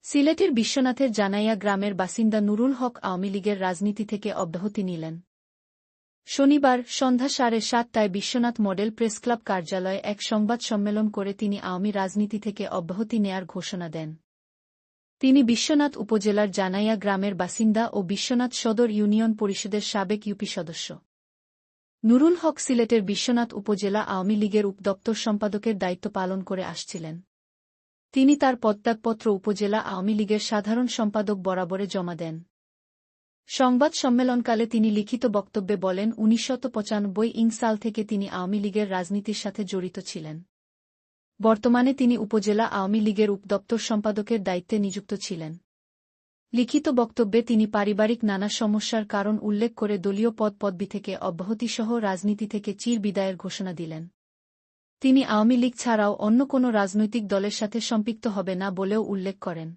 সিলেটের বিশ্বনাথের জানাইয়া গ্রামের বাসিন্দা নুরুল হক আওয়ামী লীগের রাজনীতি থেকে অব্যাহতি নিলেন। শনিবার সন্ধ্যা 7:30টায় বিশ্বনাথ মডেল প্রেসক্লাব কার্যালয়ে এক সংবাদ সম্মেলন করে তিনি আওয়ামী রাজনীতি থেকে অব্যাহতি নেয়ার ঘোষণা দেন। তিনি বিশ্বনাথ উপজেলার জানাইয়া গ্রামের বাসিন্দা ও বিশ্বনাথ সদর ইউনিয়ন পরিষদের সাবেক ইউপি সদস্য। নুরুল হক সিলেটের বিশ্বনাথ উপজেলা আওয়ামী লীগের উপদপ্তর সম্পাদকের দায়িত্ব পালন করে আসছিলেন। তিনি তার পদত্যাগপত্র উপজেলা আওয়ামী লীগের সাধারণ সম্পাদক বরাবরে জমা দেন। সংবাদ সম্মেলনকালে তিনি লিখিত বক্তব্যে বলেন, 1995 সাল থেকে তিনি আওয়ামী লীগের রাজনীতির সাথে জড়িত ছিলেন। বর্তমানে তিনি উপজেলা আওয়ামী লীগের উপদপ্তর সম্পাদকের দায়িত্বে নিযুক্ত ছিলেন। লিখিত বক্তব্যে তিনি পারিবারিক নানা সমস্যার কারণ উল্লেখ করে দলীয় পদবি থেকে অব্যাহতিসহ রাজনীতি থেকে চির বিদায়ের ঘোষণা দিলেন। তিনি আওয়ামী লীগ ছাড়াও অন্য কোনো রাজনৈতিক দলের সাথে সম্পৃক্ত হবে না বলেও উল্লেখ করেন।